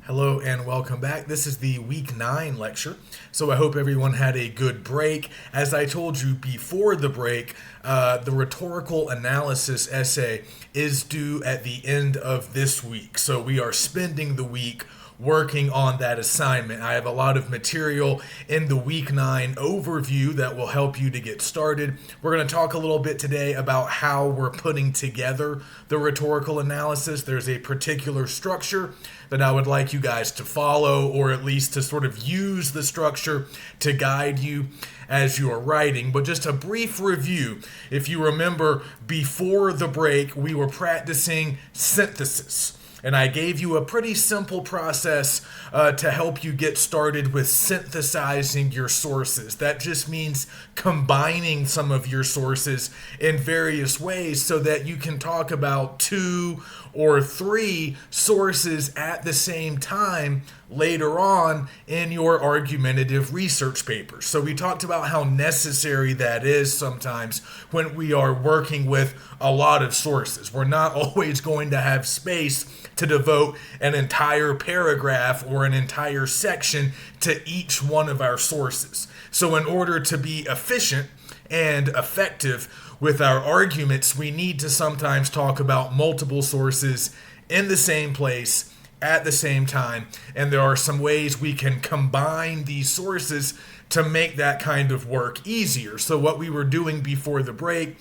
Hello and welcome back. This is the week 9 lecture. So I hope everyone had a good break. As I told you before the break, the rhetorical analysis essay is due at the end of this week. So we are spending the week working on that assignment. I have a lot of material in the week 9 overview that will help you to get started. We're going to talk a little bit today about how we're putting together the rhetorical analysis. There's a particular structure that I would like you guys to follow, or at least to sort of use the structure to guide you as you are writing. But just a brief review. If you remember, before the break, we were practicing synthesis. And I gave you a pretty simple process to help you get started with synthesizing your sources. That just means combining some of your sources in various ways so that you can talk about 2 or 3 sources at the same time later on in your argumentative research papers. So we talked about how necessary that is sometimes when we are working with a lot of sources. We're not always going to have space to devote an entire paragraph or an entire section to each one of our sources. So in order to be efficient and effective with our arguments, we need to sometimes talk about multiple sources in the same place at the same time. And there are some ways we can combine these sources to make that kind of work easier. So what we were doing before the break,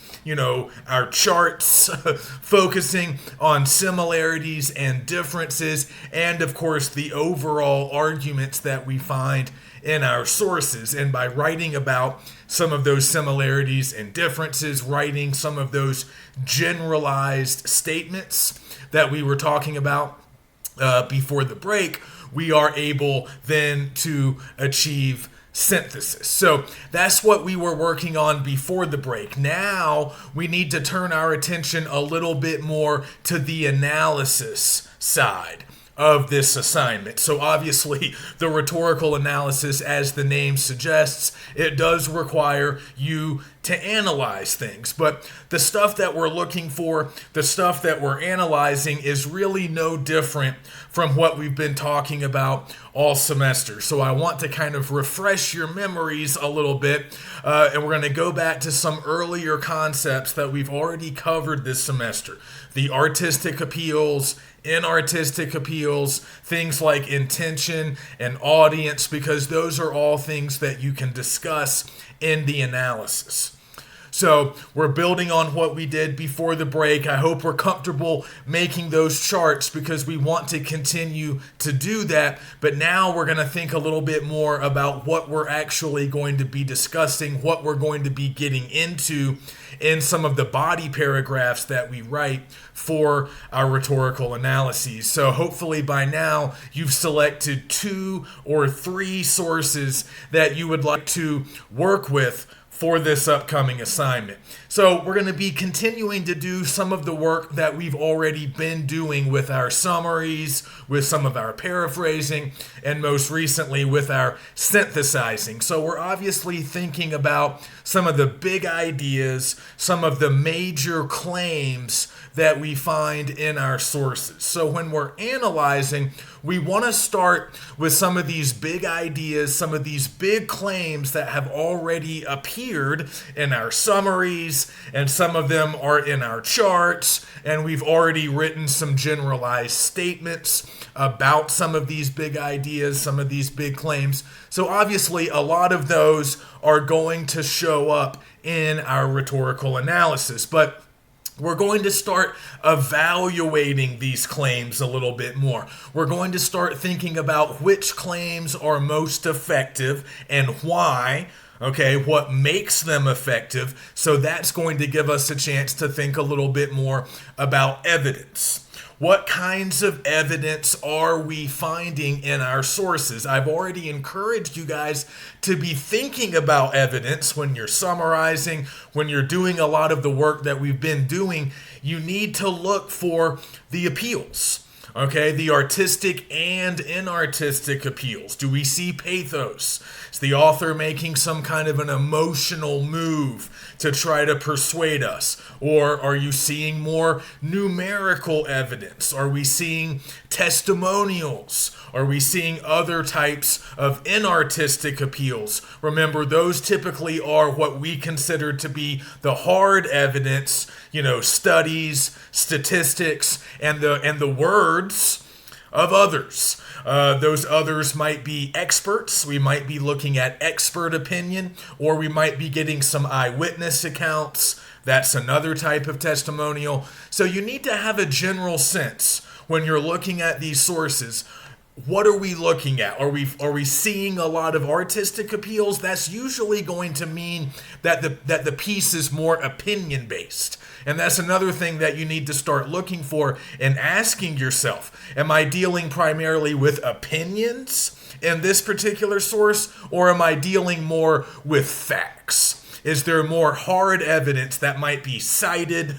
our charts, focusing on similarities and differences, and of course the overall arguments that we find in our sources. And by writing about some of those similarities and differences, writing some of those generalized statements that we were talking about before the break, we are able then to achieve synthesis. So that's what we were working on before the break. Now we need to turn our attention a little bit more to the analysis side of this assignment. So obviously the rhetorical analysis, as the name suggests, it does require you to analyze things. But the stuff that we're looking for, the stuff that we're analyzing, is really no different from what we've been talking about all semester. So I want to kind of refresh your memories a little bit, and we're going to go back to some earlier concepts that we've already covered this semester. The artistic appeals, inartistic appeals, things like intention and audience, because those are all things that you can discuss in the analysis. So we're building on what we did before the break. I hope we're comfortable making those charts because we want to continue to do that. But now we're going to think a little bit more about what we're actually going to be discussing, what we're going to be getting into in some of the body paragraphs that we write for our rhetorical analyses. So hopefully by now you've selected 2 or 3 sources that you would like to work with for this upcoming assignment. So we're going to be continuing to do some of the work that we've already been doing with our summaries, with some of our paraphrasing, and most recently with our synthesizing. So we're obviously thinking about some of the big ideas, some of the major claims that we find in our sources. So when we're analyzing, we want to start with some of these big ideas, some of these big claims that have already appeared in our summaries, and some of them are in our charts, and we've already written some generalized statements about some of these big ideas, some of these big claims. So obviously a lot of those are going to show up in our rhetorical analysis, but we're going to start evaluating these claims a little bit more. We're going to start thinking about which claims are most effective and why. Okay, what makes them effective? So that's going to give us a chance to think a little bit more about evidence. What kinds of evidence are we finding in our sources? I've already encouraged you guys to be thinking about evidence when you're summarizing, when you're doing a lot of the work that we've been doing. You need to look for the appeals. Okay, the artistic and inartistic appeals. Do we see pathos? Is the author making some kind of an emotional move to try to persuade us? Or are you seeing more numerical evidence? Are we seeing testimonials? Are we seeing other types of inartistic appeals? Remember, those typically are what we consider to be the hard evidence, studies, statistics, and the words of others. Those others might be experts. We might be looking at expert opinion, or we might be getting some eyewitness accounts. That's another type of testimonial. So you need to have a general sense when you're looking at these sources. What are we looking at? Are we seeing a lot of artistic appeals? That's usually going to mean that the piece is more opinion based. And that's another thing that you need to start looking for and asking yourself, am I dealing primarily with opinions in this particular source, or am I dealing more with facts? Is there more hard evidence that might be cited?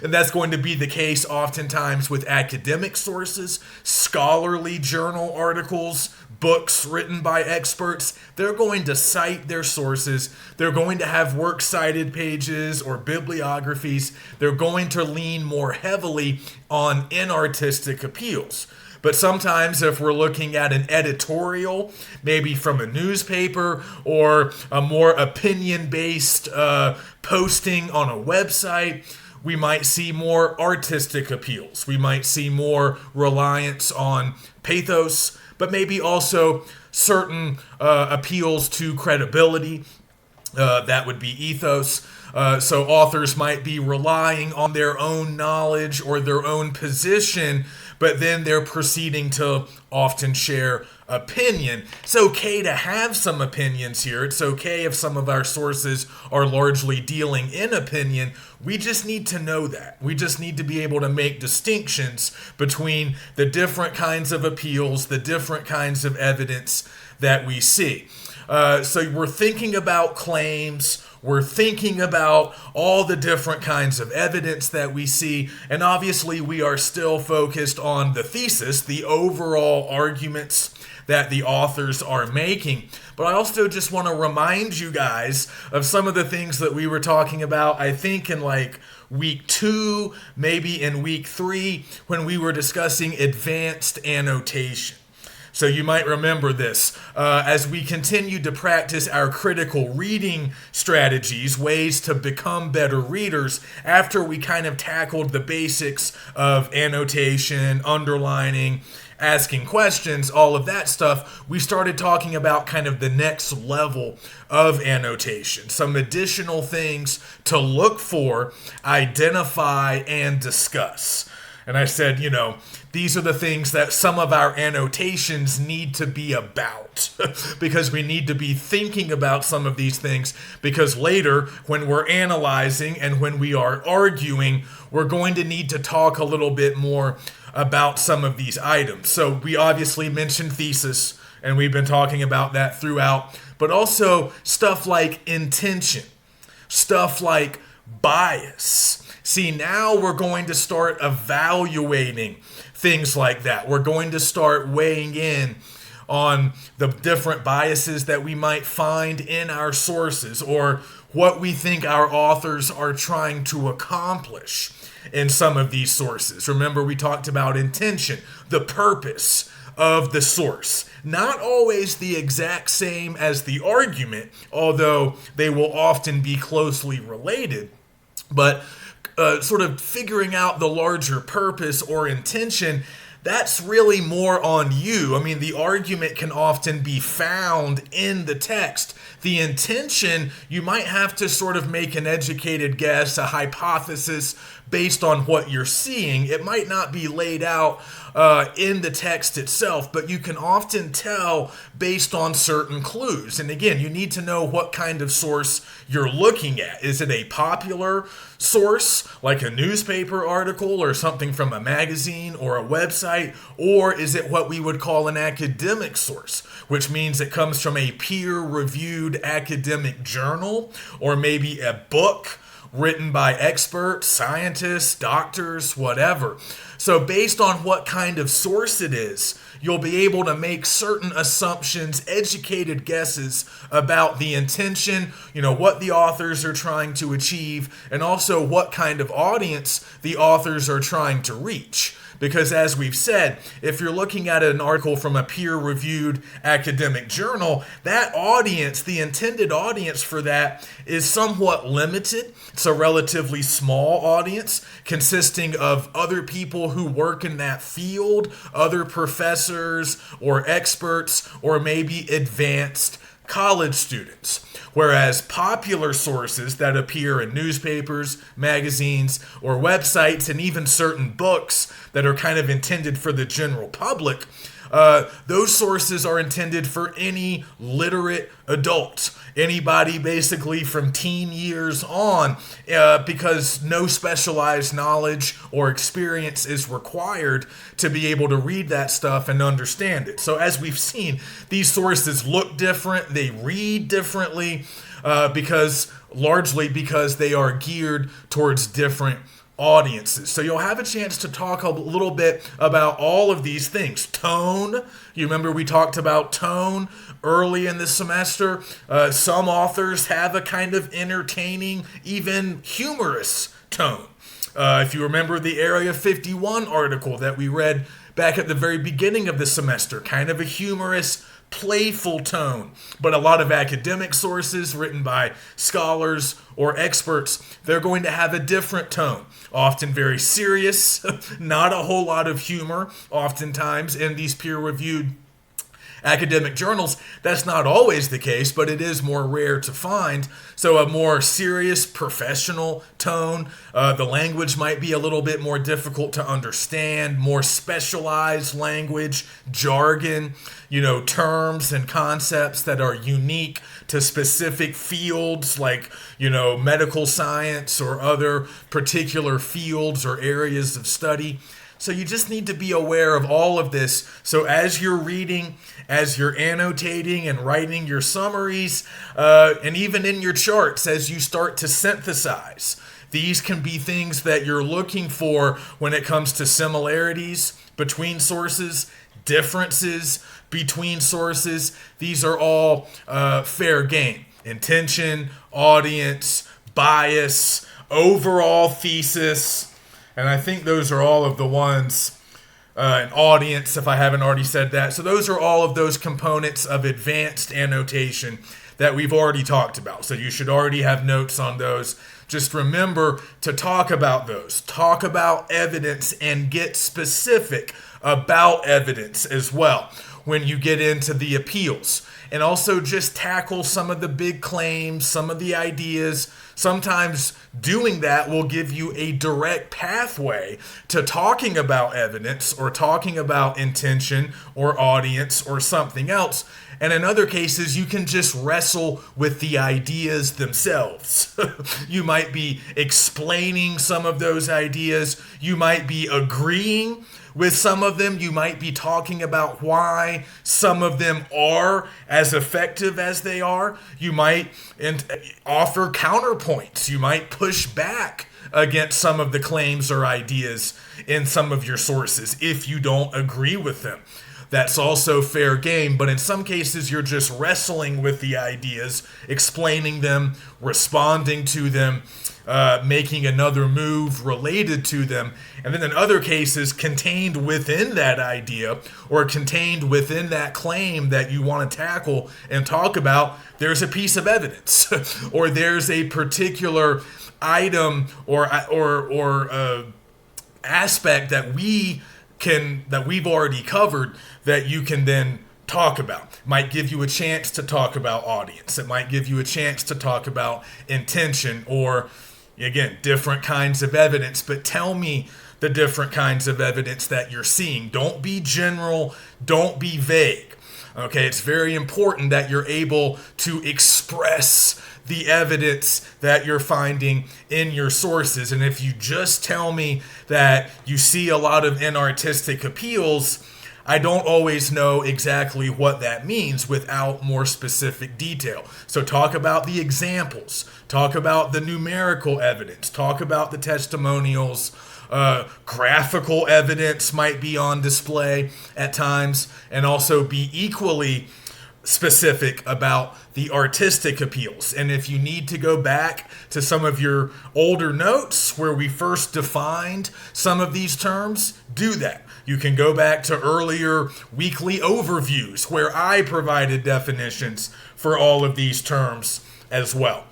And that's going to be the case oftentimes with academic sources, scholarly journal articles, books written by experts. They're going to cite their sources. They're going to have works cited pages or bibliographies. They're going to lean more heavily on inartistic appeals. But sometimes if we're looking at an editorial, maybe from a newspaper or a more opinion-based posting on a website, we might see more artistic appeals. We might see more reliance on pathos, but maybe also certain appeals to credibility. That would be ethos. So authors might be relying on their own knowledge or their own position, but then they're proceeding to often share opinion. It's okay to have some opinions here. It's okay if some of our sources are largely dealing in opinion. We just need to know that. We just need to be able to make distinctions between the different kinds of appeals, the different kinds of evidence that we see. So we're thinking about claims. We're thinking about all the different kinds of evidence that we see, and obviously we are still focused on the thesis, the overall arguments that the authors are making. But I also just want to remind you guys of some of the things that we were talking about, I think in week 2, maybe in week 3, when we were discussing advanced annotation. So you might remember this. As we continue to practice our critical reading strategies, ways to become better readers, after we kind of tackled the basics of annotation, underlining, asking questions, all of that stuff, we started talking about kind of the next level of annotation, some additional things to look for, identify, and discuss. And I said, these are the things that some of our annotations need to be about because we need to be thinking about some of these things, because later when we're analyzing and when we are arguing, we're going to need to talk a little bit more about some of these items. So we obviously mentioned thesis, and we've been talking about that throughout, but also stuff like intention, stuff like bias. See, now we're going to start evaluating things like that. We're going to start weighing in on the different biases that we might find in our sources, or what we think our authors are trying to accomplish in some of these sources. Remember, we talked about intention, the purpose of the source. Not always the exact same as the argument, although they will often be closely related, but sort of figuring out the larger purpose or intention, that's really more on you. I mean, the argument can often be found in the text. The intention, you might have to sort of make an educated guess, a hypothesis based on what you're seeing. It might not be laid out in the text itself, but you can often tell based on certain clues. And again, you need to know what kind of source you're looking at. Is it a popular source, like a newspaper article or something from a magazine or a website, or is it what we would call an academic source, which means it comes from a peer-reviewed academic journal, or maybe a book, written by experts, scientists, doctors, whatever. So based on what kind of source it is, you'll be able to make certain assumptions, educated guesses about the intention, what the authors are trying to achieve, and also what kind of audience the authors are trying to reach. Because as we've said, if you're looking at an article from a peer-reviewed academic journal, that audience, the intended audience for that, is somewhat limited. It's a relatively small audience consisting of other people who work in that field, other professors or experts, or maybe advanced college students. Whereas popular sources that appear in newspapers, magazines, or websites, and even certain books that are kind of intended for the general public, those sources are intended for any literate adult, anybody basically from teen years on, because no specialized knowledge or experience is required to be able to read that stuff and understand it. So as we've seen, these sources look different, they read differently, largely because they are geared towards different audiences. So you'll have a chance to talk a little bit about all of these things. Tone, you remember we talked about tone early in the semester. Some authors have a kind of entertaining, even humorous tone. If you remember the Area 51 article that we read back at the very beginning of the semester, kind of a humorous, playful tone. But a lot of academic sources written by scholars or experts, they're going to have a different tone. Often very serious, not a whole lot of humor, oftentimes in these peer-reviewed academic journals. That's not always the case, but it is more rare to find. So a more serious, professional tone. The language might be a little bit more difficult to understand, more specialized language, jargon, terms and concepts that are unique to specific fields like, medical science or other particular fields or areas of study. So you just need to be aware of all of this. So as you're reading, as you're annotating and writing your summaries, and even in your charts, as you start to synthesize, these can be things that you're looking for when it comes to similarities between sources, differences between sources. These are all fair game. Intention, audience, bias, overall thesis. And I think those are all of the ones, an audience, if I haven't already said that. So those are all of those components of advanced annotation that we've already talked about. So you should already have notes on those. Just remember to talk about those. Talk about evidence and get specific about evidence as well when you get into the appeals. And also just tackle some of the big claims, some of the ideas. Sometimes doing that will give you a direct pathway to talking about evidence or talking about intention or audience or something else. And in other cases, you can just wrestle with the ideas themselves. You might be explaining some of those ideas. You might be agreeing with some of them. You might be talking about why some of them are as effective as they are. You might offer counterpoints. You might push back against some of the claims or ideas in some of your sources if you don't agree with them. That's also fair game, but in some cases you're just wrestling with the ideas, explaining them, responding to them, making another move related to them. And then in other cases, contained within that idea or contained within that claim that you want to tackle and talk about, there's a piece of evidence or there's a particular item or aspect that we've already covered that you can then talk about. Might give you a chance to talk about audience. It might give you a chance to talk about intention or, again, different kinds of evidence. But tell me the different kinds of evidence that you're seeing. Don't be general. Don't be vague. Okay, it's very important that you're able to express the evidence that you're finding in your sources. And if you just tell me that you see a lot of inartistic appeals, I don't always know exactly what that means without more specific detail. So talk about the examples, talk about the numerical evidence, talk about the testimonials. Graphical evidence might be on display at times, and also be equally specific about the artistic appeals. And if you need to go back to some of your older notes where we first defined some of these terms, do that. You can go back to earlier weekly overviews where I provided definitions for all of these terms as well.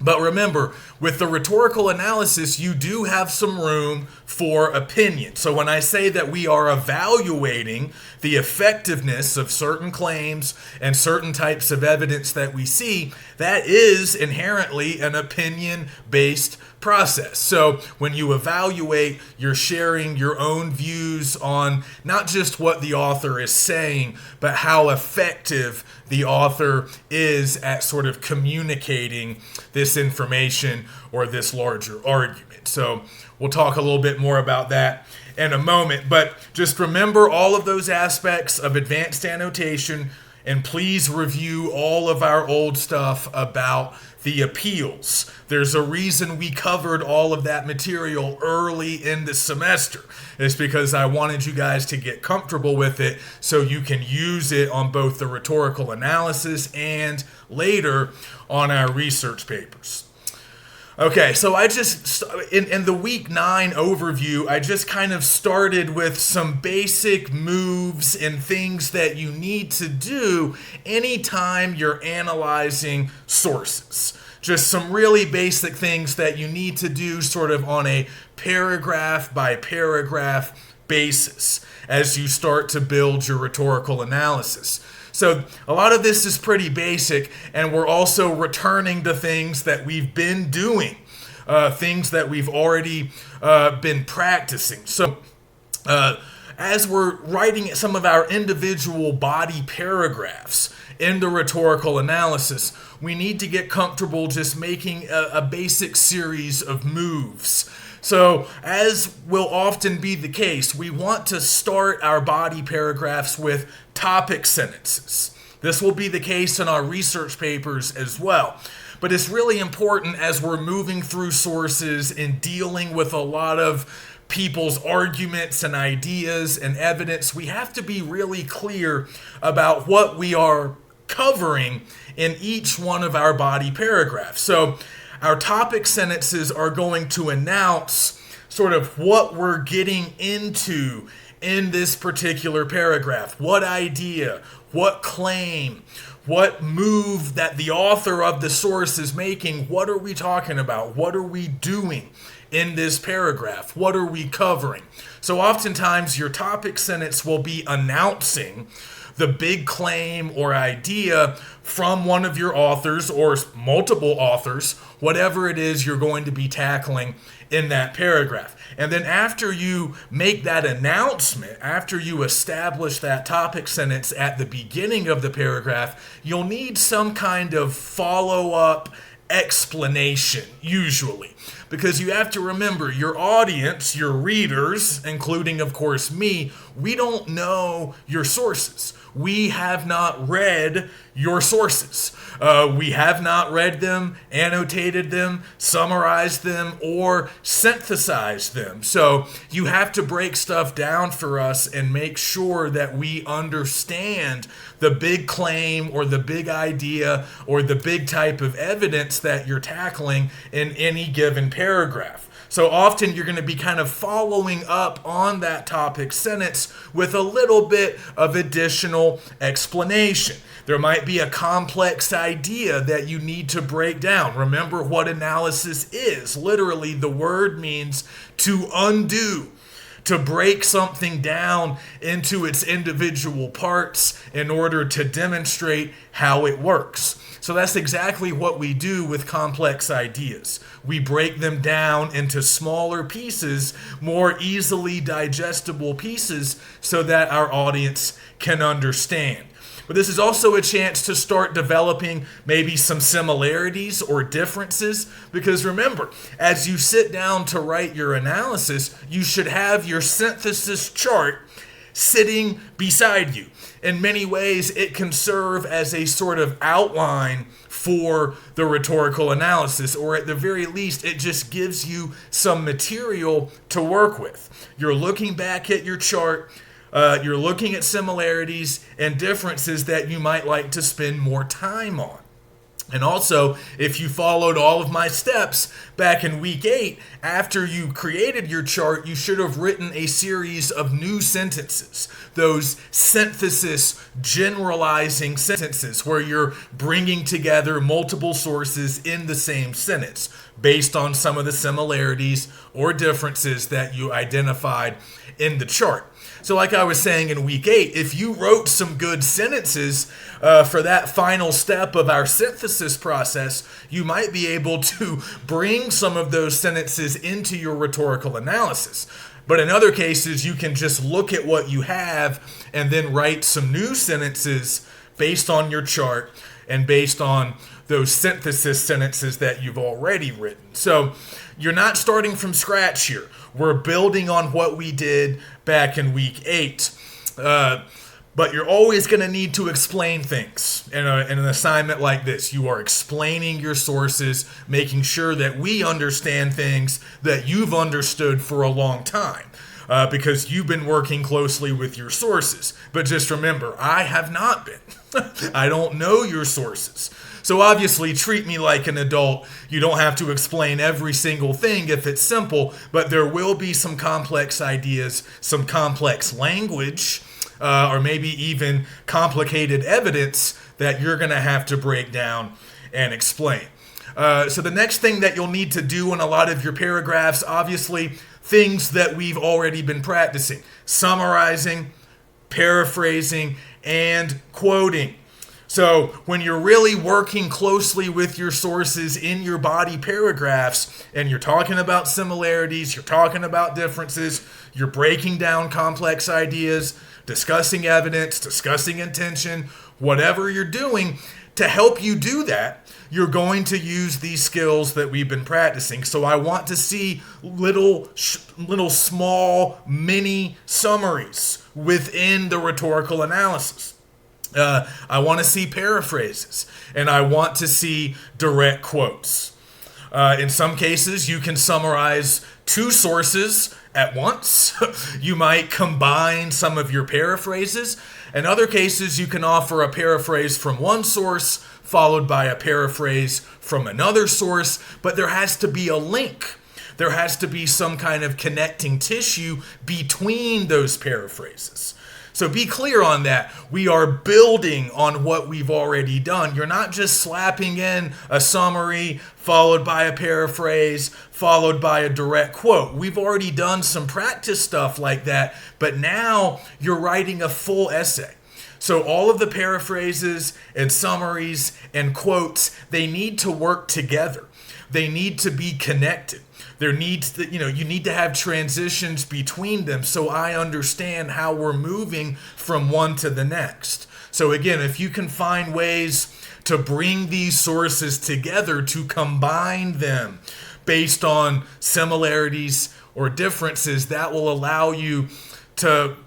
But remember, with the rhetorical analysis, you do have some room for opinion. So when I say that we are evaluating the effectiveness of certain claims and certain types of evidence that we see, that is inherently an opinion-based process. So when you evaluate, you're sharing your own views on not just what the author is saying, but how effective the author is at sort of communicating this information or this larger argument. So we'll talk a little bit more about that in a moment, but just remember all of those aspects of advanced annotation, and please review all of our old stuff about the appeals. There's a reason we covered all of that material early in the semester. It's because I wanted you guys to get comfortable with it so you can use it on both the rhetorical analysis and later on our research papers. Okay, so I just, in the week 9 overview, I just kind of started with some basic moves and things that you need to do anytime you're analyzing sources. Just some really basic things that you need to do sort of on a paragraph by paragraph basis as you start to build your rhetorical analysis. So a lot of this is pretty basic, and we're also returning to things that we've been doing, things that we've already been practicing. So as we're writing some of our individual body paragraphs in the rhetorical analysis, we need to get comfortable just making a basic series of moves. So, as will often be the case, we want to start our body paragraphs with topic sentences. This will be the case in our research papers as well. But it's really important as we're moving through sources and dealing with a lot of people's arguments and ideas and evidence, we have to be really clear about what we are covering in each one of our body paragraphs. So, our topic sentences are going to announce sort of what we're getting into in this particular paragraph. What idea, what claim, what move that the author of the source is making. What are we talking about? What are we doing in this paragraph? What are we covering? So oftentimes your topic sentence will be announcing the big claim or idea from one of your authors or multiple authors, whatever it is you're going to be tackling in that paragraph. And then after you make that announcement, after you establish that topic sentence at the beginning of the paragraph, you'll need some kind of follow-up explanation, usually. Because you have to remember, your audience, your readers, including, of course, me, we don't know your sources. We have not read your sources. We have not read them, annotated them, summarized them, or synthesized them. So you have to break stuff down for us and make sure that we understand the big claim or the big idea or the big type of evidence that you're tackling in any given paragraph. So often you're going to be kind of following up on that topic sentence with a little bit of additional explanation. There might be a complex idea that you need to break down. Remember what analysis is. Literally, the word means to undo, to break something down into its individual parts in order to demonstrate how it works. So that's exactly what we do with complex ideas. We break them down into smaller pieces, more easily digestible pieces, so that our audience can understand. But this is also a chance to start developing maybe some similarities or differences, because remember, as you sit down to write your analysis, you should have your synthesis chart sitting beside you. In many ways, it can serve as a sort of outline for the rhetorical analysis, or at the very least, it just gives you some material to work with. You're looking back at your chart, you're looking at similarities and differences that you might like to spend more time on. And also, if you followed all of my steps back in week 8, after you created your chart, you should have written a series of new sentences. Those synthesis, generalizing sentences where you're bringing together multiple sources in the same sentence based on some of the similarities or differences that you identified in the chart. So like I was saying in week 8, if you wrote some good sentences for that final step of our synthesis process, you might be able to bring some of those sentences into your rhetorical analysis. But in other cases, you can just look at what you have and then write some new sentences based on your chart and based on those synthesis sentences that you've already written. So you're not starting from scratch here. We're building on what we did back in week 8. But you're always going to need to explain things in an assignment like this. You are explaining your sources, making sure that we understand things that you've understood for a long time. Because you've been working closely with your sources. But just remember, I have not been. I don't know your sources. So obviously treat me like an adult. You don't have to explain every single thing if it's simple, but there will be some complex ideas, some complex language, or maybe even complicated evidence that you're going to have to break down and explain. So the next thing that you'll need to do in a lot of your paragraphs, obviously, things that we've already been practicing: summarizing, paraphrasing, and quoting. So when you're really working closely with your sources in your body paragraphs, and you're talking about similarities, you're talking about differences, you're breaking down complex ideas, discussing evidence, discussing intention, whatever you're doing, to help you do that, you're going to use these skills that we've been practicing. So I want to see little small mini summaries within the rhetorical analysis. I want to see paraphrases, and I want to see direct quotes. In some cases, you can summarize two sources at once. You might combine some of your paraphrases. In other cases, you can offer a paraphrase from one source followed by a paraphrase from another source, but there has to be a link. There has to be some kind of connecting tissue between those paraphrases. So be clear on that. We are building on what we've already done. You're not just slapping in a summary followed by a paraphrase followed by a direct quote. We've already done some practice stuff like that, but now you're writing a full essay. So all of the paraphrases and summaries and quotes, they need to work together. They need to be connected. You need to have transitions between them so I understand how we're moving from one to the next. So again, if you can find ways to bring these sources together, to combine them based on similarities or differences, that will allow you to,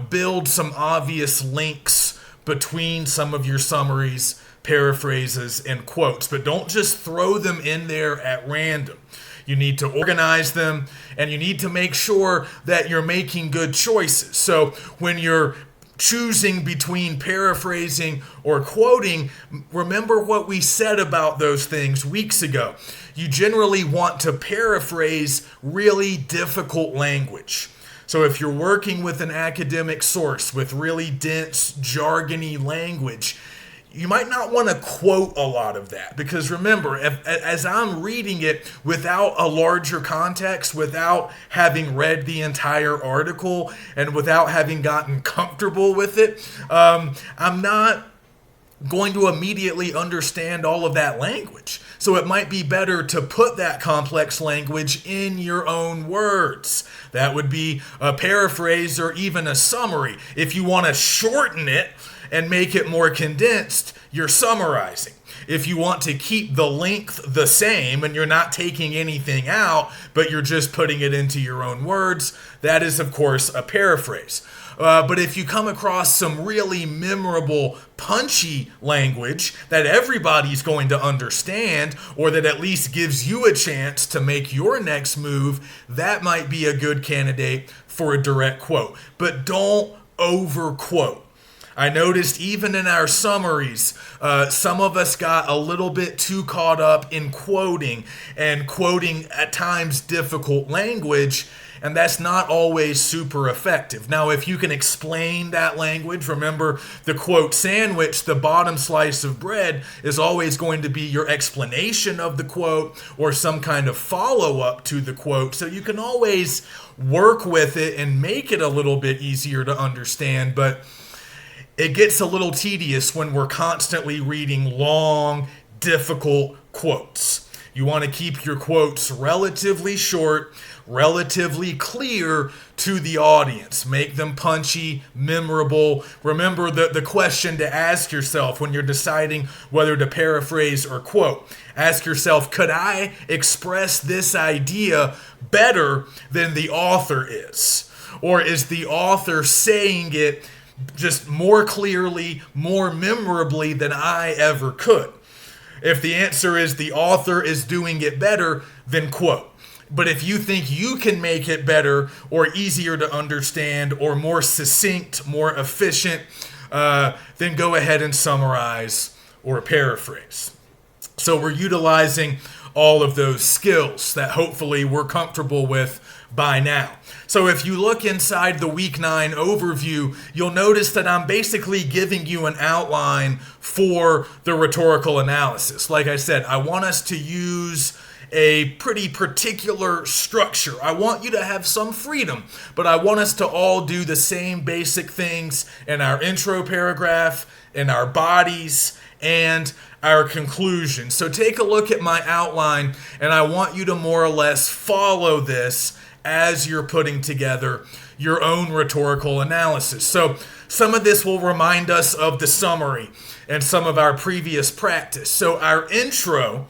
build some obvious links between some of your summaries, paraphrases, and quotes. But don't just throw them in there at random. You need to organize them, and you need to make sure that you're making good choices. So when you're choosing between paraphrasing or quoting, remember what we said about those things weeks ago. You generally want to paraphrase really difficult language. So if you're working with an academic source with really dense, jargony language, you might not want to quote a lot of that, because remember, as I'm reading it without a larger context, without having read the entire article, and without having gotten comfortable with it, I'm not going to immediately understand all of that language. So it might be better to put that complex language in your own words. That would be a paraphrase or even a summary. If you want to shorten it and make it more condensed, you're summarizing. If you want to keep the length the same and you're not taking anything out, but you're just putting it into your own words, that is, of course, a paraphrase. But if you come across some really memorable, punchy language that everybody's going to understand, or that at least gives you a chance to make your next move, that might be a good candidate for a direct quote. But don't overquote. I noticed even in our summaries, some of us got a little bit too caught up in quoting, and quoting at times difficult language, and that's not always super effective. Now, if you can explain that language, remember the quote sandwich, the bottom slice of bread is always going to be your explanation of the quote or some kind of follow-up to the quote. So you can always work with it and make it a little bit easier to understand, but it gets a little tedious when we're constantly reading long, difficult quotes. You want to keep your quotes relatively short, relatively clear to the audience. Make them punchy, memorable. Remember the question to ask yourself when you're deciding whether to paraphrase or quote. Ask yourself, could I express this idea better than the author is? Or is the author saying it just more clearly, more memorably than I ever could? If the answer is the author is doing it better, then quote. But if you think you can make it better or easier to understand or more succinct, more efficient, then go ahead and summarize or paraphrase. So we're utilizing all of those skills that hopefully we're comfortable with by now. So if you look inside the Week 9 overview, you'll notice that I'm basically giving you an outline for the rhetorical analysis. Like I said, I want us to use a pretty particular structure. I want you to have some freedom, but I want us to all do the same basic things in our intro paragraph, in our bodies, and our conclusion. So take a look at my outline, and I want you to more or less follow this as you're putting together your own rhetorical analysis. So some of this will remind us of the summary and some of our previous practice. So our intro,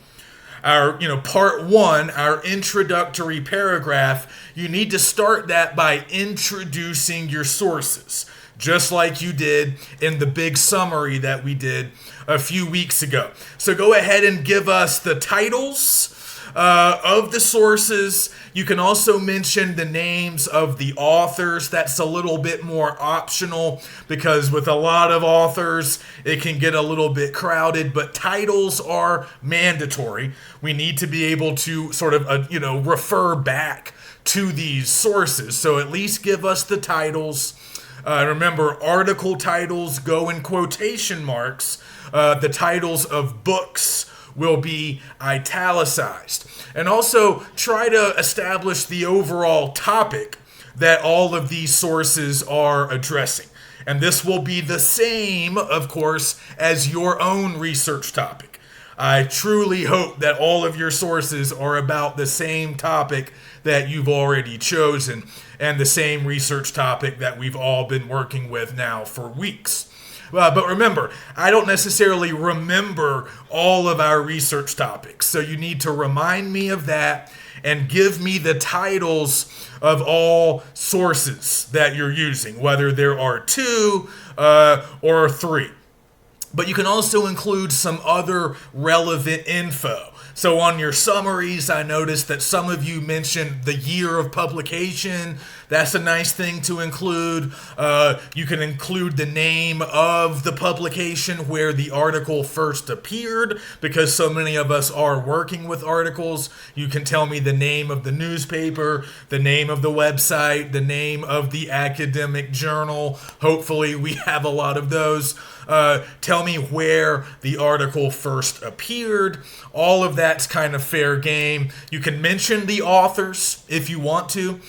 our part one, our introductory paragraph, you need to start that by introducing your sources, just like you did in the big summary that we did a few weeks ago. So go ahead and give us the titles of the sources. You can also mention the names of the authors. That's a little bit more optional because with a lot of authors, it can get a little bit crowded, but titles are mandatory. We need to be able to sort of, refer back to these sources. So at least give us the titles. Remember, article titles go in quotation marks. The titles of books will be italicized. And also try to establish the overall topic that all of these sources are addressing. And this will be the same, of course, as your own research topic. I truly hope that all of your sources are about the same topic that you've already chosen and the same research topic that we've all been working with now for weeks. But remember, I don't necessarily remember all of our research topics, so you need to remind me of that and give me the titles of all sources that you're using, whether there are 2 or 3. But you can also include some other relevant info. So on your summaries, I noticed that some of you mentioned the year of publication. That's a nice thing to include. You can include the name of the publication where the article first appeared, because so many of us are working with articles. You can tell me the name of the newspaper, the name of the website, the name of the academic journal. Hopefully we have a lot of those. Tell me where the article first appeared. All of that's kind of fair game. You can mention the authors if you want to.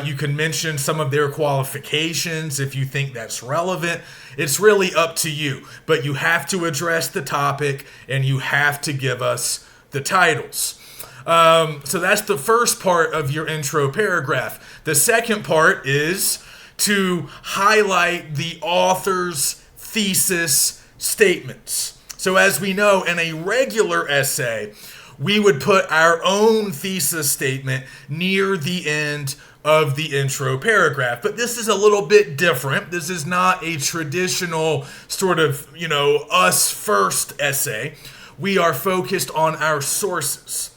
You can mention some of their qualifications if you think that's relevant. It's really up to you. But you have to address the topic and you have to give us the titles. So that's the first part of your intro paragraph. The second part is to highlight the author's thesis statements. So as we know, in a regular essay, we would put our own thesis statement near the end of the intro paragraph. But this is a little bit different. This is not a traditional sort of, us first essay. We are focused on our sources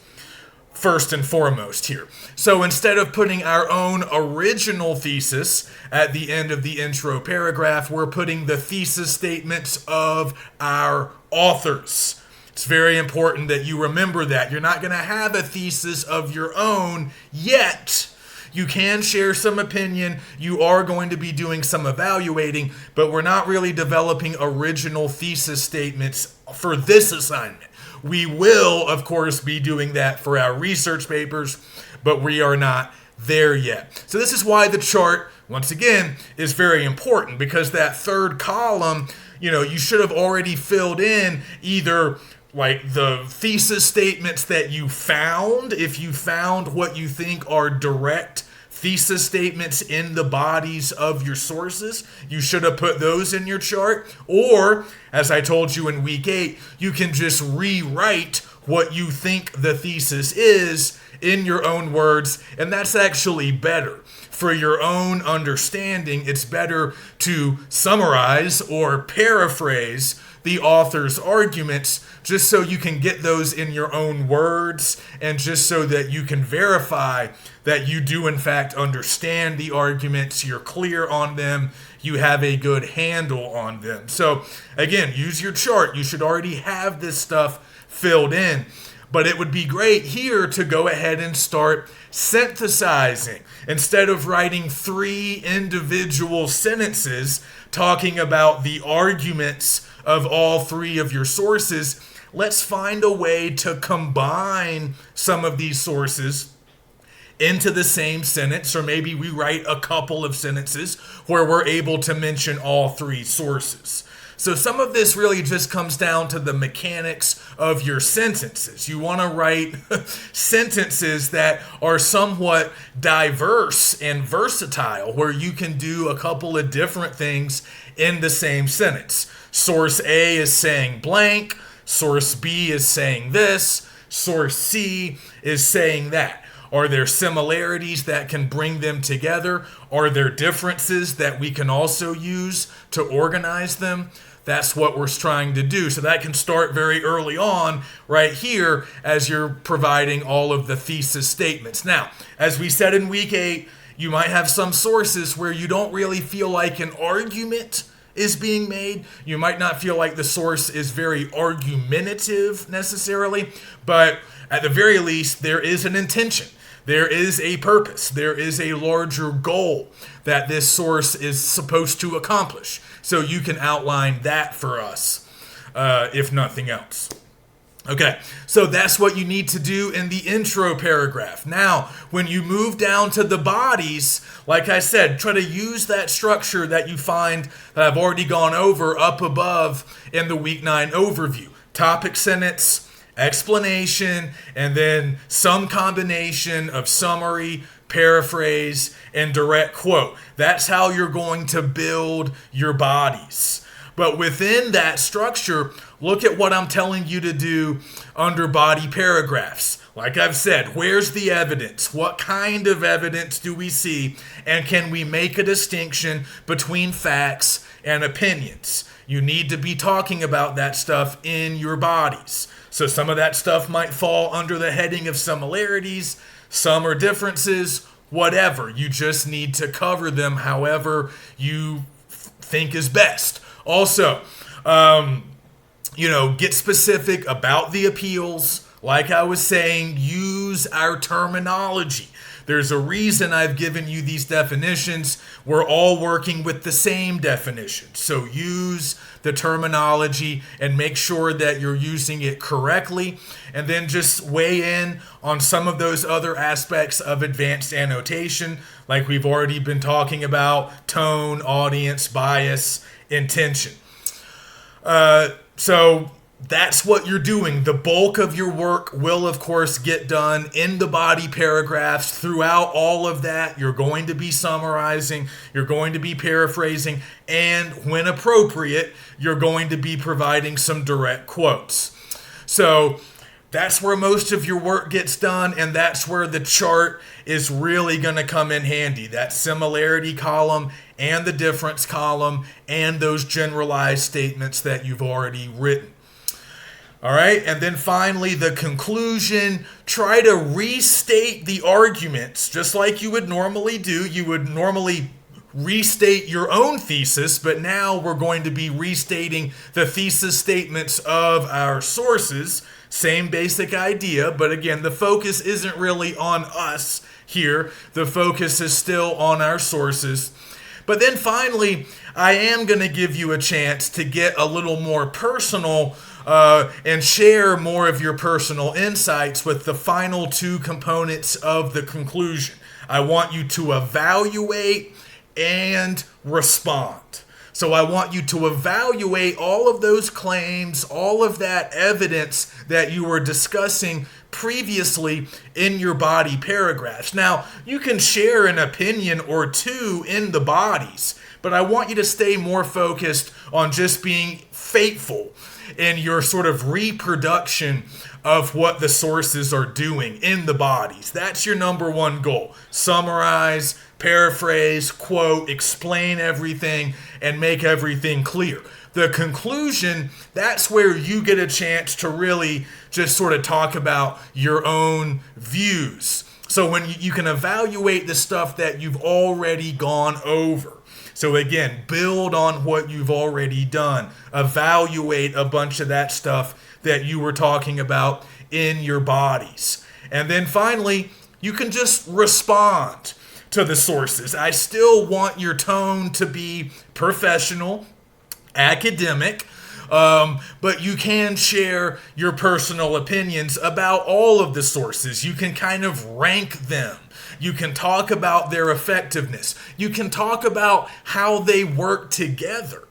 first and foremost here. So instead of putting our own original thesis at the end of the intro paragraph, we're putting the thesis statements of our authors. It's very important that you remember that. You're not going to have a thesis of your own yet. You can share some opinion. You are going to be doing some evaluating, but we're not really developing original thesis statements for this assignment. We will, of course, be doing that for our research papers, but we are not there yet. So this is why the chart, once again, is very important, because that third column, you should have already filled in either like the thesis statements that you found, if you found what you think are direct thesis statements in the bodies of your sources, you should have put those in your chart. Or, as I told you in week 8, you can just rewrite what you think the thesis is in your own words, and that's actually better. For your own understanding, it's better to summarize or paraphrase the author's arguments just so you can get those in your own words and just so that you can verify that you do in fact understand the arguments, you're clear on them, you have a good handle on them. So again, use your chart. You should already have this stuff filled in. But it would be great here to go ahead and start synthesizing. Instead of writing 3 individual sentences talking about the arguments of all 3 of your sources, let's find a way to combine some of these sources into the same sentence, or maybe we write a couple of sentences where we're able to mention all 3 sources. So some of this really just comes down to the mechanics of your sentences. You want to write sentences that are somewhat diverse and versatile, where you can do a couple of different things in the same sentence. Source A is saying blank, source B is saying this, source C is saying that. Are there similarities that can bring them together? Are there differences that we can also use to organize them? That's what we're trying to do. So that can start very early on right here as you're providing all of the thesis statements. Now, as we said in week 8, you might have some sources where you don't really feel like an argument is being made. You might not feel like the source is very argumentative necessarily, but at the very least, there is an intention. There is a purpose. There is a larger goal that this source is supposed to accomplish. So you can outline that for us, if nothing else. Okay, so that's what you need to do in the intro paragraph. Now, when you move down to the bodies, like I said, try to use that structure that you find that I've already gone over up above in the week 9 overview. Topic sentence, explanation, and then some combination of summary, paraphrase, and direct quote. That's how you're going to build your bodies. But within that structure, look at what I'm telling you to do under body paragraphs. Like I've said, where's the evidence? What kind of evidence do we see? And can we make a distinction between facts and opinions? You need to be talking about that stuff in your bodies. So some of that stuff might fall under the heading of similarities, some are differences, whatever. You just need to cover them however you think is best. Also, get specific about the appeals. Like I was saying, use our terminology. There's a reason I've given you these definitions. We're all working with the same definition. So use the terminology and make sure that you're using it correctly. And then just weigh in on some of those other aspects of advanced annotation, like we've already been talking about: tone, audience, bias, intention. So that's what you're doing. The bulk of your work will, of course, get done in the body paragraphs. Throughout all of that, you're going to be summarizing, you're going to be paraphrasing, and when appropriate, you're going to be providing some direct quotes. So That's where most of your work gets done, and that's where the chart is really going to come in handy. That similarity column and the difference column and those generalized statements that you've already written. All right, and then finally, the conclusion. Try to restate the arguments just like you would normally do. You would normally restate your own thesis, but now we're going to be restating the thesis statements of our sources. Same basic idea, but again, the focus isn't really on us here. The focus is still on our sources. But then finally, I am going to give you a chance to get a little more personal and share more of your personal insights with the final two components of the conclusion. I want you to evaluate and respond. So I want you to evaluate all of those claims, all of that evidence that you were discussing previously in your body paragraphs. Now, you can share an opinion or two in the bodies, but I want you to stay more focused on just being faithful in your sort of reproduction of what the sources are doing in the bodies. That's your number one goal. Summarize, paraphrase, quote, explain everything, and make everything clear. The conclusion, that's where you get a chance to really just sort of talk about your own views. So when you can evaluate the stuff that you've already gone over. So again, build on what you've already done. Evaluate a bunch of that stuff that you were talking about in your bodies. And then finally, you can just respond to the sources. I still want your tone to be professional, academic, but you can share your personal opinions about all of the sources. You can kind of rank them. You can talk about their effectiveness. You can talk about how they work together.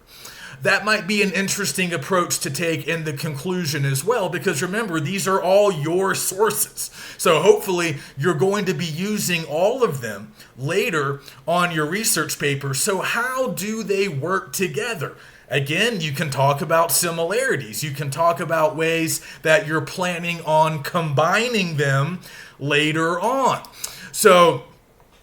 That might be an interesting approach to take in the conclusion as well, because remember, these are all your sources. So hopefully you're going to be using all of them later on your research paper. So how do they work together? Again, you can talk about similarities. You can talk about ways that you're planning on combining them later on. So,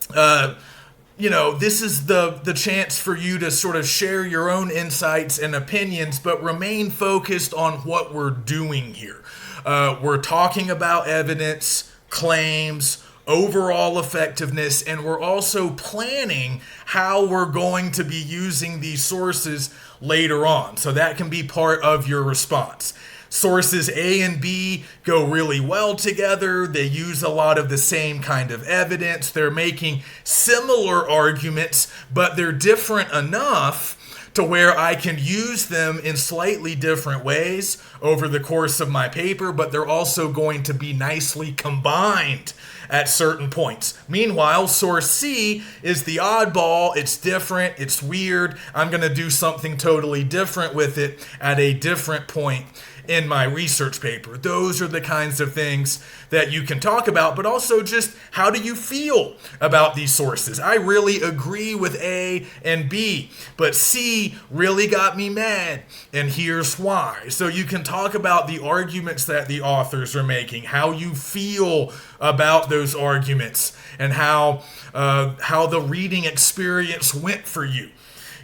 this is the chance for you to sort of share your own insights and opinions, but remain focused on what we're doing here. We're talking about evidence, claims, overall effectiveness, and we're also planning how we're going to be using these sources later on. So that can be part of your response. Sources A and B go really well together. They use a lot of the same kind of evidence. They're making similar arguments, but they're different enough to where I can use them in slightly different ways over the course of my paper, but they're also going to be nicely combined at certain points. Meanwhile, source C is the oddball. It's different. It's weird. I'm going to do something totally different with it at a different point in my research paper. Those are the kinds of things that you can talk about, but also just how do you feel about these sources? I really agree with A and B, but C really got me mad, and here's why. So you can talk about the arguments that the authors are making, how you feel about those arguments, and how the reading experience went for you.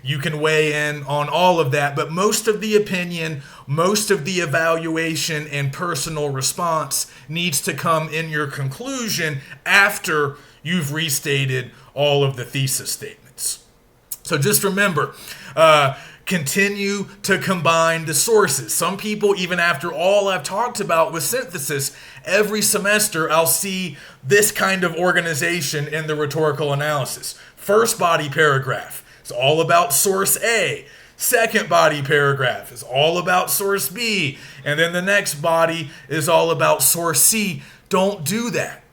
You can weigh in on all of that, but most of the opinion, most of the evaluation and personal response needs to come in your conclusion after you've restated all of the thesis statements. So just remember, continue to combine the sources. Some people, even after all I've talked about with synthesis, every semester I'll see this kind of organization in the rhetorical analysis. First body paragraph. It's all about source A. Second body paragraph is all about source B. And then the next body is all about source C. Don't do that.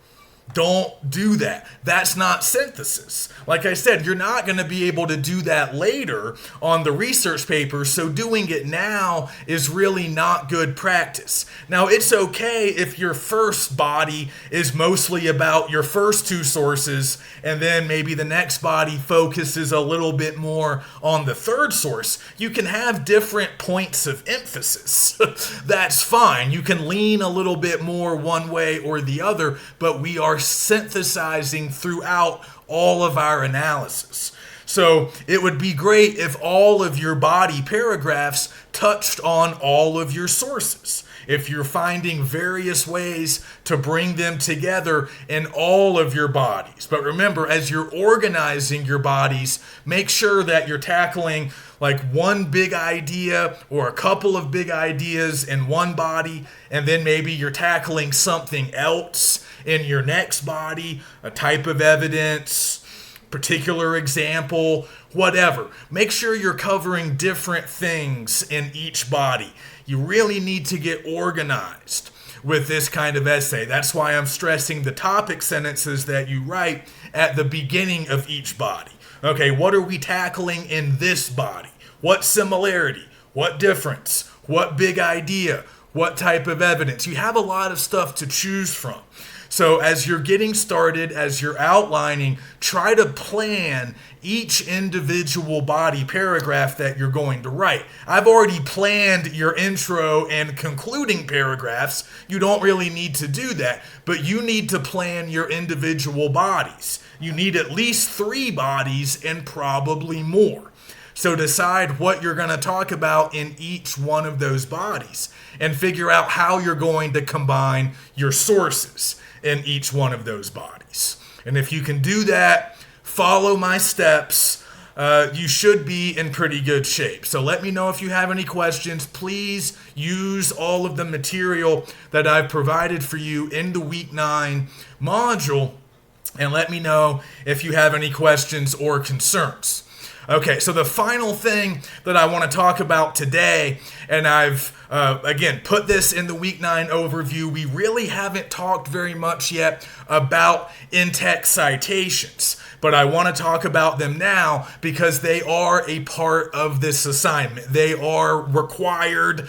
Don't do that. That's not synthesis. Like I said, you're not going to be able to do that later on the research paper, so doing it now is really not good practice. Now, it's okay if your first body is mostly about your first two sources, and then maybe the next body focuses a little bit more on the third source. You can have different points of emphasis. That's fine. You can lean a little bit more one way or the other, but we are synthesizing throughout all of our analysis. So it would be great if all of your body paragraphs touched on all of your sources. If you're finding various ways to bring them together in all of your bodies. But remember, as you're organizing your bodies, make sure that you're tackling like one big idea or a couple of big ideas in one body, and then maybe you're tackling something else in your next body, a type of evidence, particular example, whatever. Make sure you're covering different things in each body. You really need to get organized with this kind of essay. That's why I'm stressing the topic sentences that you write at the beginning of each body. Okay, what are we tackling in this body? What similarity? What difference? What big idea? What type of evidence? You have a lot of stuff to choose from. So as you're getting started, as you're outlining, try to plan each individual body paragraph that you're going to write. I've already planned your intro and concluding paragraphs. You don't really need to do that, but you need to plan your individual bodies. You need at least 3 bodies and probably more. So decide what you're going to talk about in each one of those bodies and figure out how you're going to combine your sources in each one of those bodies. And if you can do that, follow my steps, you should be in pretty good shape. So let me know if you have any questions. Please use all of the material that I've provided for you in the Week 9 module, and let me know if you have any questions or concerns. Okay, so the final thing that I want to talk about today, and I've, again, put this in the Week 9 overview. We really haven't talked very much yet about in-text citations, but I want to talk about them now because they are a part of this assignment. They are required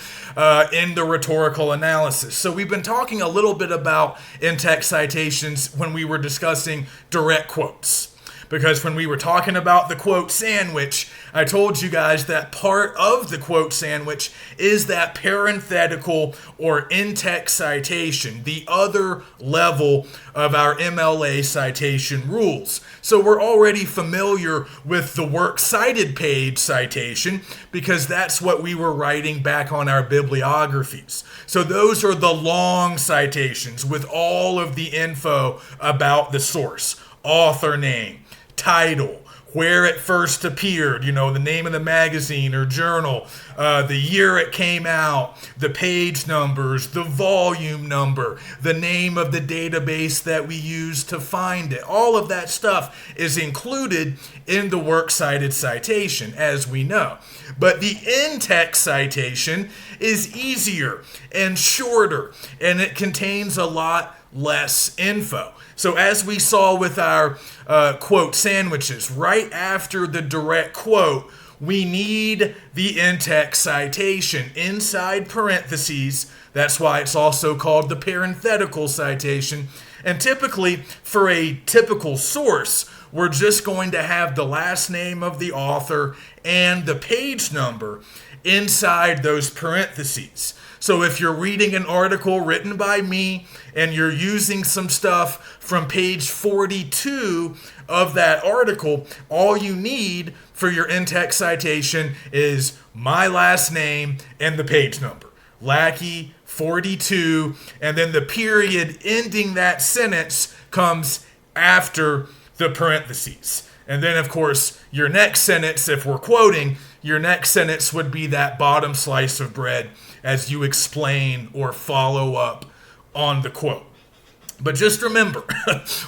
in the rhetorical analysis. So we've been talking a little bit about in-text citations when we were discussing direct quotes. Because when we were talking about the quote sandwich, I told you guys that part of the quote sandwich is that parenthetical or in-text citation, the other level of our MLA citation rules. So we're already familiar with the works cited page citation because that's what we were writing back on our bibliographies. So those are the long citations with all of the info about the source, author name, title, where it first appeared, the name of the magazine or journal, the year it came out, the page numbers, the volume number, the name of the database that we use to find it. All of that stuff is included in the works cited citation, as we know. But the in-text citation is easier and shorter, and it contains a lot less info. So as we saw with our quote sandwiches, right after the direct quote, we need the in-text citation inside parentheses. That's why it's also called the parenthetical citation. And typically, for a typical source, we're just going to have the last name of the author and the page number inside those parentheses. So if you're reading an article written by me and you're using some stuff from page 42 of that article, all you need for your in-text citation is my last name and the page number. Lackey 42, and then the period ending that sentence comes after the parentheses. And then, of course, your next sentence, if we're quoting, your next sentence would be that bottom slice of bread as you explain or follow up on the quote. But just remember,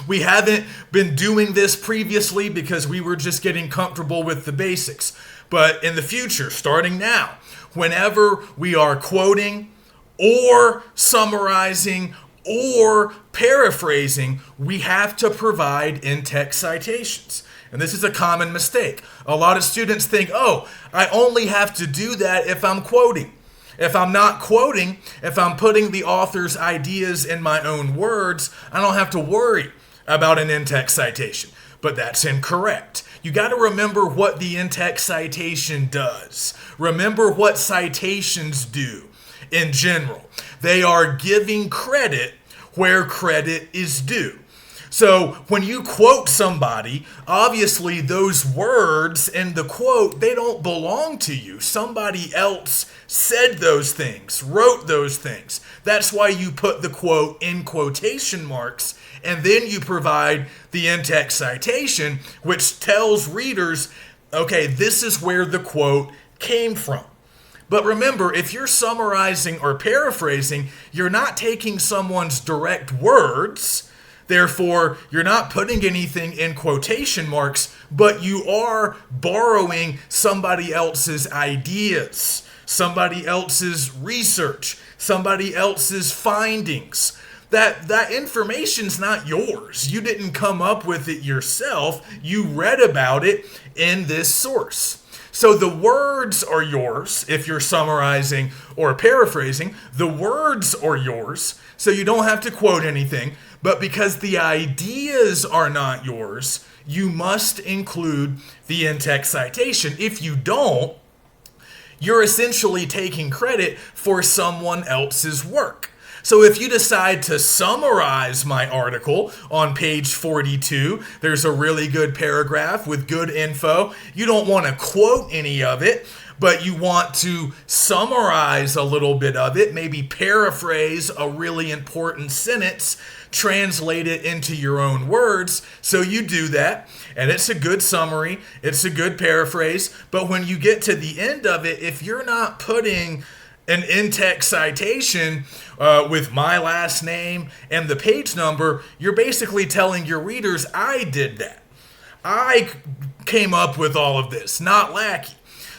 we haven't been doing this previously because we were just getting comfortable with the basics. But in the future, starting now, whenever we are quoting or summarizing or paraphrasing, we have to provide in-text citations. And this is a common mistake. A lot of students think, oh, I only have to do that if I'm quoting. If I'm not quoting, if I'm putting the author's ideas in my own words, I don't have to worry about an in-text citation. But that's incorrect. You got to remember what the in-text citation does. Remember what citations do in general. They are giving credit where credit is due. So when you quote somebody, obviously those words in the quote, they don't belong to you. Somebody else said those things, wrote those things. That's why you put the quote in quotation marks, and then you provide the in-text citation, which tells readers, okay, this is where the quote came from. But remember, if you're summarizing or paraphrasing, you're not taking someone's direct words. Therefore, you're not putting anything in quotation marks, but you are borrowing somebody else's ideas, somebody else's research, somebody else's findings. That information's not yours. You didn't come up with it yourself. You read about it in this source. So the words are yours if you're summarizing or paraphrasing. The words are yours, so you don't have to quote anything. But because the ideas are not yours, you must include the in-text citation. If you don't, you're essentially taking credit for someone else's work. So if you decide to summarize my article on page 42, there's a really good paragraph with good info. You don't want to quote any of it, but you want to summarize a little bit of it, maybe paraphrase a really important sentence, translate it into your own words. So you do that, and it's a good summary, it's a good paraphrase, but when you get to the end of it, if you're not putting an in-text citation with my last name and the page number, you're basically telling your readers, I did that. I came up with all of this, not Lackey.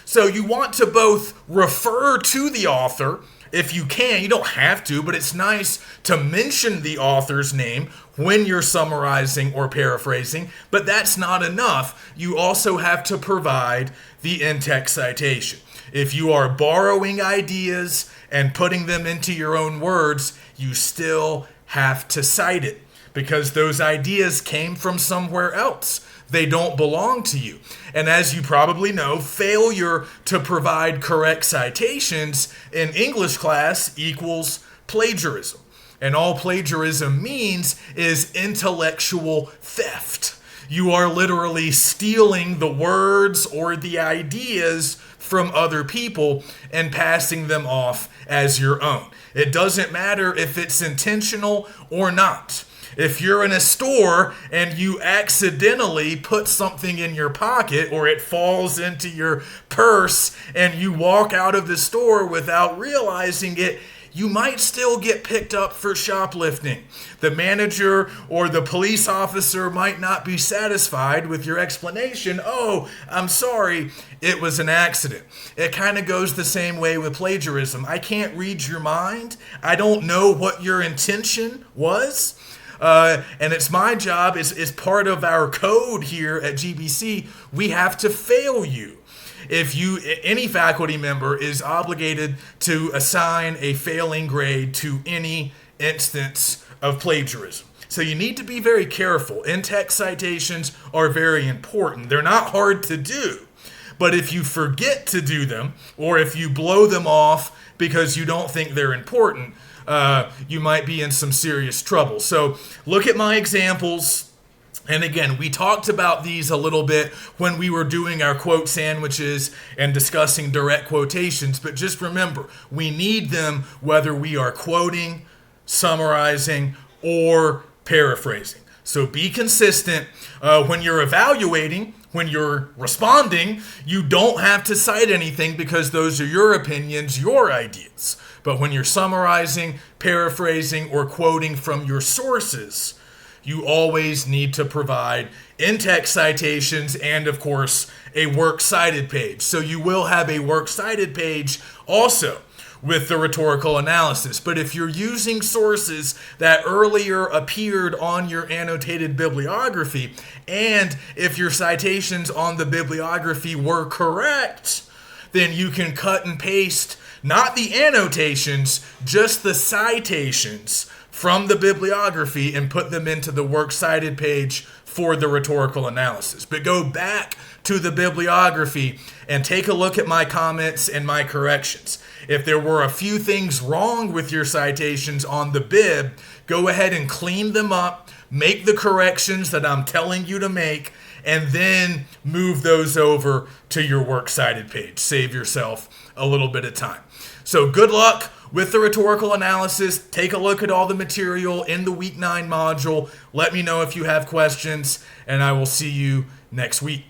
So you want to both refer to the author if you can. You don't have to, but it's nice to mention the author's name when you're summarizing or paraphrasing, but that's not enough. You also have to provide the in-text citation. If you are borrowing ideas and putting them into your own words, you still have to cite it because those ideas came from somewhere else. They don't belong to you. And as you probably know, failure to provide correct citations in English class equals plagiarism. And all plagiarism means is intellectual theft. You are literally stealing the words or the ideas from other people and passing them off as your own. It doesn't matter if it's intentional or not. If you're in a store and you accidentally put something in your pocket or it falls into your purse and you walk out of the store without realizing it, you might still get picked up for shoplifting. The manager or the police officer might not be satisfied with your explanation. Oh, I'm sorry, it was an accident. It kind of goes the same way with plagiarism. I can't read your mind. I don't know what your intention was. And it's my job, it's part of our code here at GBC, we have to fail you. If any faculty member is obligated to assign a failing grade to any instance of plagiarism. So you need to be very careful. In-text citations are very important. They're not hard to do. But if you forget to do them, or if you blow them off because you don't think they're important, you might be in some serious trouble. So look at my examples. And again, we talked about these a little bit when we were doing our quote sandwiches and discussing direct quotations. But just remember, we need them whether we are quoting, summarizing, or paraphrasing. So be consistent. When you're evaluating, when you're responding, you don't have to cite anything because those are your opinions, your ideas. But when you're summarizing, paraphrasing, or quoting from your sources, you always need to provide in-text citations and, of course, a works cited page. So you will have a works cited page also with the rhetorical analysis. But if you're using sources that earlier appeared on your annotated bibliography, and if your citations on the bibliography were correct, then you can cut and paste not the annotations, just the citations from the bibliography and put them into the works cited page for the rhetorical analysis. But go back to the bibliography and take a look at my comments and my corrections. If there were a few things wrong with your citations on the bib, go ahead and clean them up, make the corrections that I'm telling you to make, and then move those over to your works cited page. Save yourself a little bit of time. So good luck with the rhetorical analysis. Take a look at all the material in the week 9 module. Let me know if you have questions, and I will see you next week.